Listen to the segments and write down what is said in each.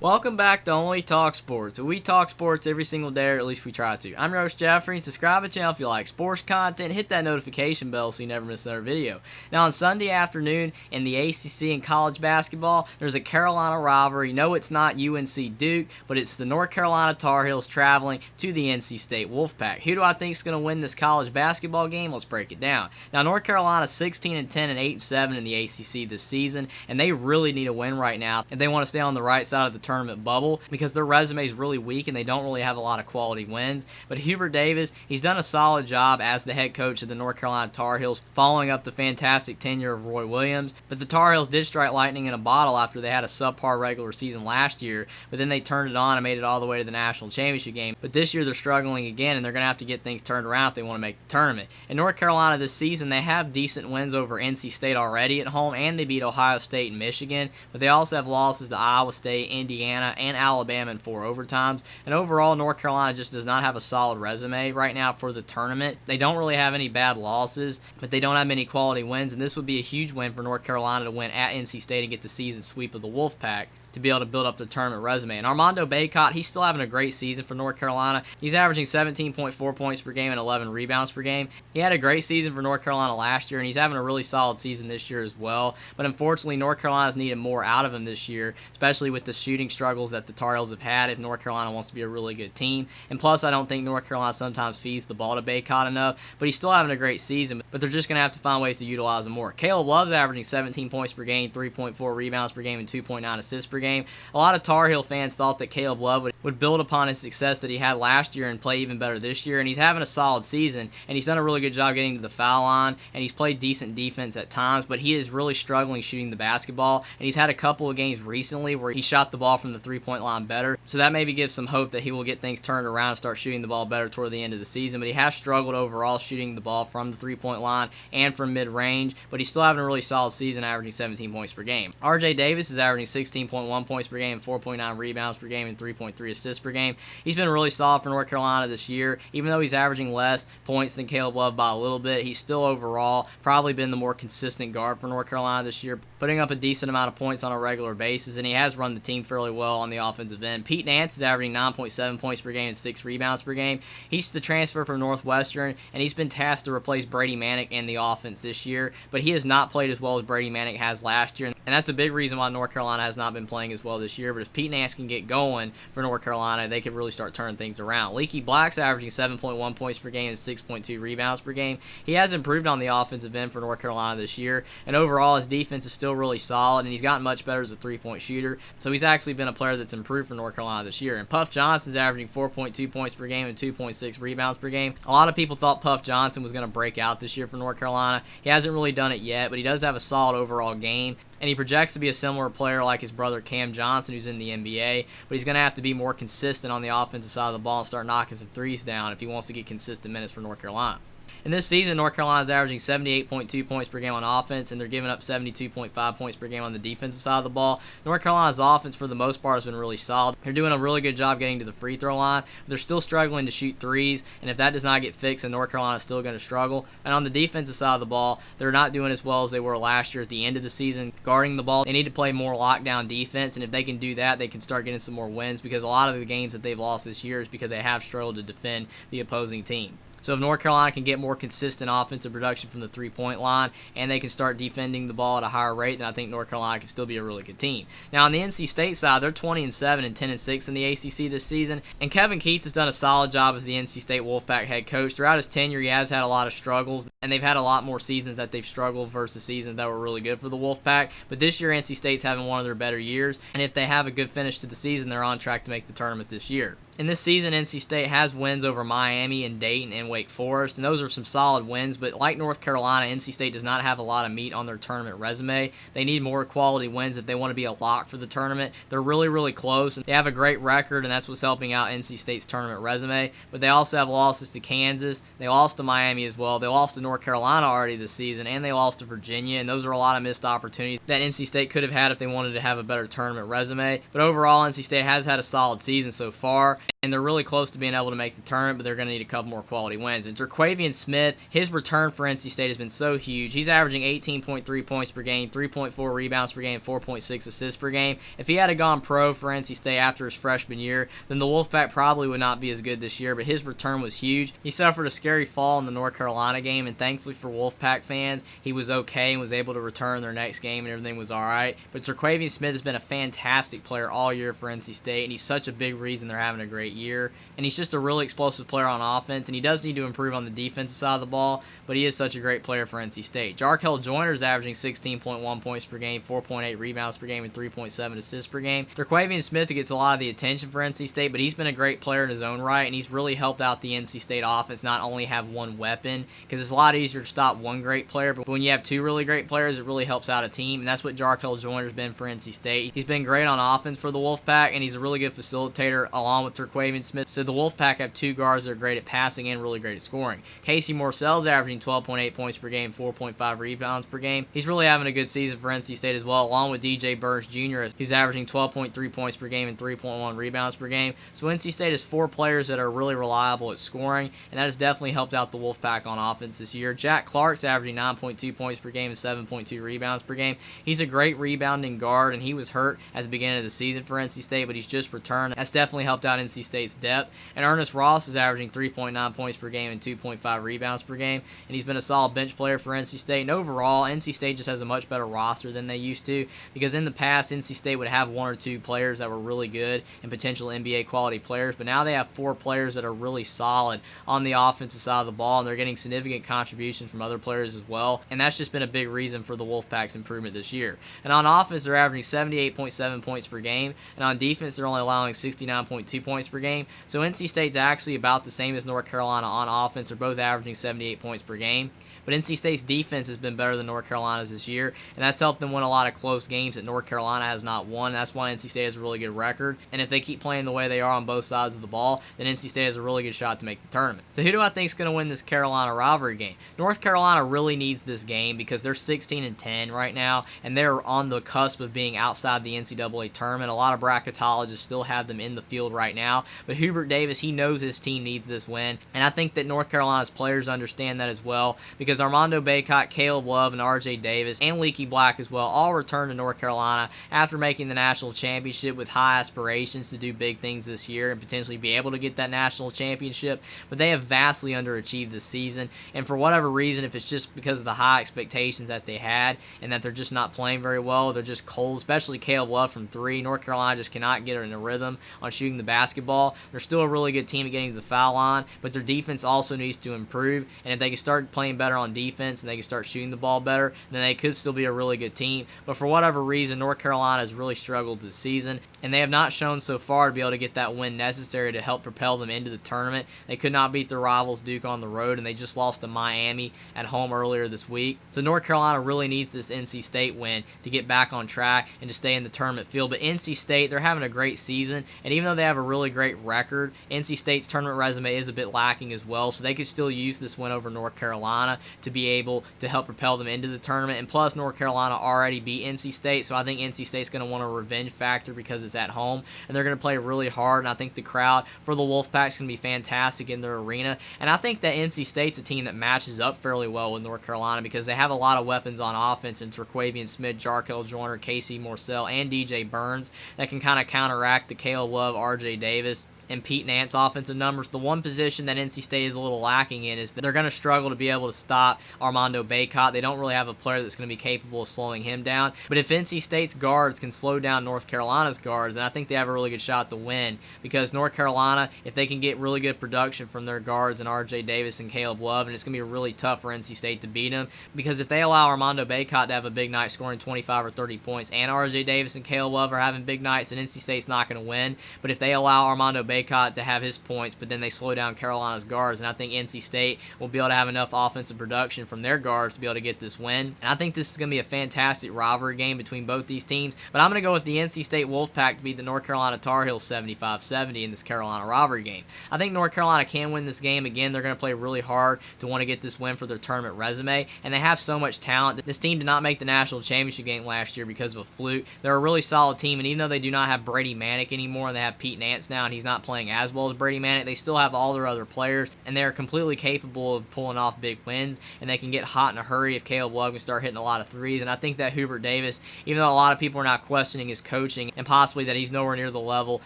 Welcome back to Only Talk Sports. We talk sports every single day, or at least we try to. I'm your host, Jeffrey, and subscribe to the channel if you like sports content. Hit that notification bell so you never miss another video. Now, on Sunday afternoon in the ACC and college basketball, there's a Carolina rivalry. No, it's not UNC Duke, but it's the North Carolina Tar Heels traveling to the NC State Wolfpack. Who do I think is going to win this college basketball game? Let's break it down. Now, North Carolina's 16-10 and 8-7 in the ACC this season, and they really need a win right now if they want to stay on the right side of the tournament bubble, because their resume is really weak and they don't really have a lot of quality wins. But Hubert Davis, he's done a solid job as the head coach of the North Carolina Tar Heels, following up the fantastic tenure of Roy Williams. But the Tar Heels did strike lightning in a bottle after they had a subpar regular season last year, but then they turned it on and made it all the way to the national championship game. But this year they're struggling again, and they're going to have to get things turned around if they want to make the tournament. In North Carolina this season, they have decent wins over NC State already at home, and they beat Ohio State and Michigan, but they also have losses to Iowa State, Indiana, and Alabama in 4 overtimes. And overall, North Carolina just does not have a solid resume right now for the tournament. They don't really have any bad losses, but they don't have many quality wins, and this would be a huge win for North Carolina to win at NC State and get the season sweep of the Wolfpack to be able to build up the tournament resume. And Armando Bacot, he's still having a great season for North Carolina. He's averaging 17.4 points per game and 11 rebounds per game. He had a great season for North Carolina last year, and he's having a really solid season this year as well. But unfortunately, North Carolina's needed more out of him this year, especially with the shooting struggles that the Tar Heels have had if North Carolina wants to be a really good team. And plus, I don't think North Carolina sometimes feeds the ball to Bacot enough, but he's still having a great season, but they're just going to have to find ways to utilize him more. Caleb Love's averaging 17 points per game, 3.4 rebounds per game, and 2.9 assists per game. A lot of Tar Heel fans thought that Caleb Love would build upon his success that he had last year and play even better this year, and he's having a solid season, and he's done a really good job getting to the foul line, and he's played decent defense at times, but he is really struggling shooting the basketball, and he's had a couple of games recently where he shot the ball from the three-point line better, so that maybe gives some hope that he will get things turned around and start shooting the ball better toward the end of the season. But he has struggled overall shooting the ball from the three-point line and from mid-range, but he's still having a really solid season, averaging 17 points per game. RJ Davis is averaging 16.1 points per game, 4.9 rebounds per game, and 3.3 assists per game. He's been really solid for North Carolina this year. Even though he's averaging less points than Caleb Love by a little bit, he's still overall probably been the more consistent guard for North Carolina this year, putting up a decent amount of points on a regular basis, and he has run the team fairly well on the offensive end. Pete Nance is averaging 9.7 points per game and 6 rebounds per game. He's the transfer from Northwestern, and he's been tasked to replace Brady Manick in the offense this year, but he has not played as well as Brady Manick has last year, and that's a big reason why North Carolina has not been playing as well this year. But if Pete Nance can get going for North Carolina, they could really start turning things around. Leaky Black's averaging 7.1 points per game and 6.2 rebounds per game. He has improved on the offensive end for North Carolina this year, and overall his defense is still really solid, and he's gotten much better as a three-point shooter, so he's actually been a player that's improved for North Carolina this year. And Puff Johnson's averaging 4.2 points per game and 2.6 rebounds per game. A lot of people thought Puff Johnson was going to break out this year for North Carolina. He hasn't really done it yet, but he does have a solid overall game, and he projects to be a similar player like his brother Cam Johnson, who's in the NBA, but he's going to have to be more consistent on the offensive side of the ball and start knocking some threes down if he wants to get consistent minutes for North Carolina. In this season, North Carolina is averaging 78.2 points per game on offense, and they're giving up 72.5 points per game on the defensive side of the ball. North Carolina's offense, for the most part, has been really solid. They're doing a really good job getting to the free throw line, but they're still struggling to shoot threes, and if that does not get fixed, then North Carolina is still going to struggle. And on the defensive side of the ball, they're not doing as well as they were last year at the end of the season guarding the ball. They need to play more lockdown defense, and if they can do that, they can start getting some more wins, because a lot of the games that they've lost this year is because they have struggled to defend the opposing team. So if North Carolina can get more consistent offensive production from the three-point line and they can start defending the ball at a higher rate, then I think North Carolina can still be a really good team. Now on the NC State side, they're 20-7 and 10-6 in the ACC this season, and Kevin Keatts has done a solid job as the NC State Wolfpack head coach. Throughout his tenure, he has had a lot of struggles, and they've had a lot more seasons that they've struggled versus seasons that were really good for the Wolfpack. But this year, NC State's having one of their better years, and if they have a good finish to the season, they're on track to make the tournament this year. In this season, NC State has wins over Miami and Dayton and Wake Forest, and those are some solid wins, but like North Carolina, NC State does not have a lot of meat on their tournament resume. They need more quality wins if they want to be a lock for the tournament. They're really, really close, and they have a great record, and that's what's helping out NC State's tournament resume, but they also have losses to Kansas. They lost to Miami as well. They lost to North Carolina already this season, and they lost to Virginia, and those are a lot of missed opportunities that NC State could have had if they wanted to have a better tournament resume. But overall, NC State has had a solid season so far. and they're really close to being able to make the tournament, but they're going to need a couple more quality wins. And Terquavian Smith, his return for NC State has been so huge. He's averaging 18.3 points per game, 3.4 rebounds per game, 4.6 assists per game. If he had gone pro for NC State after his freshman year, then the Wolfpack probably would not be as good this year, but his return was huge. He suffered a scary fall in the North Carolina game, and thankfully for Wolfpack fans, he was okay and was able to return their next game, and everything was all right. But Terquavian Smith has been a fantastic player all year for NC State, and he's such a big reason they're having a great year. And he's just a really explosive player on offense, and he does need to improve on the defensive side of the ball, but he is such a great player for NC State. Jarkel Joyner is averaging 16.1 points per game, 4.8 rebounds per game, and 3.7 assists per game. Terquavian Smith gets a lot of the attention for NC State, but he's been a great player in his own right, and he's really helped out the NC State offense not only have one weapon, because it's a lot easier to stop one great player, but when you have two really great players, it really helps out a team, and that's what Jarkel Joyner's been for NC State. He's been great on offense for the Wolfpack, and he's a really good facilitator along with Terquavian Smith. So the Wolfpack have two guards that are great at passing and really great at scoring. Casey Morcell's averaging 12.8 points per game, 4.5 rebounds per game. He's really having a good season for NC State as well, along with DJ Burns Jr., who's averaging 12.3 points per game and 3.1 rebounds per game. So NC State has four players that are really reliable at scoring, and that has definitely helped out the Wolfpack on offense this year. Jack Clark's averaging 9.2 points per game and 7.2 rebounds per game. He's a great rebounding guard, and he was hurt at the beginning of the season for NC State, but he's just returned. That's definitely helped out NC State's depth. And Ernest Ross is averaging 3.9 points per game and 2.5 rebounds per game, and he's been a solid bench player for NC State. And overall, NC State just has a much better roster than they used to, because in the past, NC State would have one or two players that were really good and potential NBA quality players, but now they have four players that are really solid on the offensive side of the ball, and they're getting significant contributions from other players as well, and that's just been a big reason for the Wolfpack's improvement this year. And on offense, they're averaging 78.7 points per game, and on defense, they're only allowing 69.2 points per game. So NC State's actually about the same as North Carolina on offense. They're both averaging 78 points per game. But NC State's defense has been better than North Carolina's this year, and that's helped them win a lot of close games that North Carolina has not won. That's why NC State has a really good record, and if they keep playing the way they are on both sides of the ball, then NC State has a really good shot to make the tournament. So who do I think is going to win this Carolina rivalry game? North Carolina really needs this game because they're 16-10 right now, and they're on the cusp of being outside the NCAA tournament. A lot of bracketologists still have them in the field right now, but Hubert Davis, he knows his team needs this win, and I think that North Carolina's players understand that as well, because Armando Bacot, Caleb Love, and RJ Davis, and Leaky Black as well, all returned to North Carolina after making the national championship with high aspirations to do big things this year and potentially be able to get that national championship, but they have vastly underachieved this season, and for whatever reason, if it's just because of the high expectations that they had and that they're just not playing very well, they're just cold, especially Caleb Love from three. North Carolina just cannot get in a rhythm on shooting the basketball. They're still a really good team at getting to the foul line, but their defense also needs to improve, and if they can start playing better on defense and they can start shooting the ball better, then they could still be a really good team. But for whatever reason, North Carolina has really struggled this season, and they have not shown so far to be able to get that win necessary to help propel them into the tournament. They could not beat their rivals Duke on the road, and they just lost to Miami at home earlier this week. So North Carolina really needs this NC State win to get back on track and to stay in the tournament field. But NC State, they're having a great season, and even though they have a really great record, NC State's tournament resume is a bit lacking as well, so they could still use this win over North Carolina to be able to help propel them into the tournament. And plus, North Carolina already beat NC State, so I think NC State's going to want a revenge factor because it's at home, and they're going to play really hard, and I think the crowd for the Wolfpack's going to be fantastic in their arena. And I think that NC State's a team that matches up fairly well with North Carolina because they have a lot of weapons on offense in Terquavian Smith, Jarkel Joyner, Casey Morcell, and DJ Burns that can kind of counteract the Caleb Love, RJ Davis, and Pete Nance offensive numbers. The one position that NC State is a little lacking in is that they're going to struggle to be able to stop Armando Bacot. They don't really have a player that's going to be capable of slowing him down. But if NC State's guards can slow down North Carolina's guards, then I think they have a really good shot to win, because North Carolina, if they can get really good production from their guards and RJ Davis and Caleb Love, and it's going to be really tough for NC State to beat them, because if they allow Armando Bacot to have a big night scoring 25 or 30 points and RJ Davis and Caleb Love are having big nights, then NC State's not going to win. But if they allow Armando Bacot to have his points, but then they slow down Carolina's guards, and I think NC State will be able to have enough offensive production from their guards to be able to get this win. And I think this is going to be a fantastic rivalry game between both these teams, but I'm going to go with the NC State Wolfpack to beat the North Carolina Tar Heels 75-70 in this Carolina rivalry game. I think North Carolina can win this game. Again, they're going to play really hard to want to get this win for their tournament resume, and they have so much talent. This team did not make the national championship game last year because of a fluke. They're a really solid team, and even though they do not have Brady Manick anymore and they have Pete Nance now and he's not not playing as well as Brady Manic, they still have all their other players, and they're completely capable of pulling off big wins, and they can get hot in a hurry if Caleb Love can start hitting a lot of threes. And I think that Hubert Davis, even though a lot of people are not questioning his coaching and possibly that he's nowhere near the level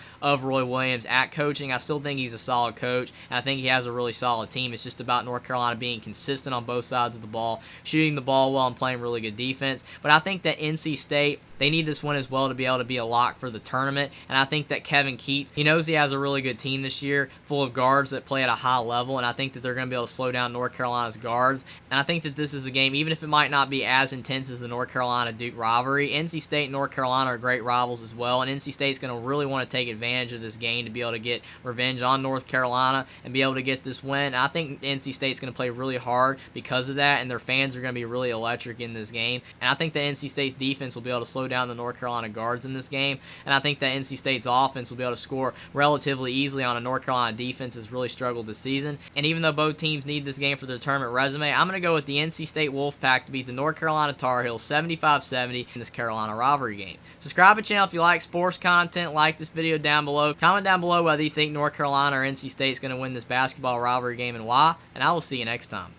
of Roy Williams at coaching, I still think he's a solid coach, and I think he has a really solid team. It's just about North Carolina being consistent on both sides of the ball, shooting the ball well, and playing really good defense. But I think that NC State, they need this win as well to be able to be a lock for the tournament. And I think that Kevin Keatts, he knows he has a really good team this year, full of guards that play at a high level, and I think that they're going to be able to slow down North Carolina's guards. And I think that this is a game, even if it might not be as intense as the North Carolina-Duke rivalry, NC State and North Carolina are great rivals as well, and NC State's going to really want to take advantage of this game to be able to get revenge on North Carolina and be able to get this win. And I think NC State's going to play really hard because of that, and their fans are going to be really electric in this game. And I think that NC State's defense will be able to slow down the North Carolina guards in this game, and I think that NC State's offense will be able to score relatively easily on a North Carolina defense that's really struggled this season. And even though both teams need this game for their tournament resume, I'm going to go with the NC State Wolfpack to beat the North Carolina Tar Heels 75-70 in this Carolina rivalry game. Subscribe to the channel if you like sports content. Like this video down below. Comment down below whether you think North Carolina or NC State is going to win this basketball rivalry game and why, and I will see you next time.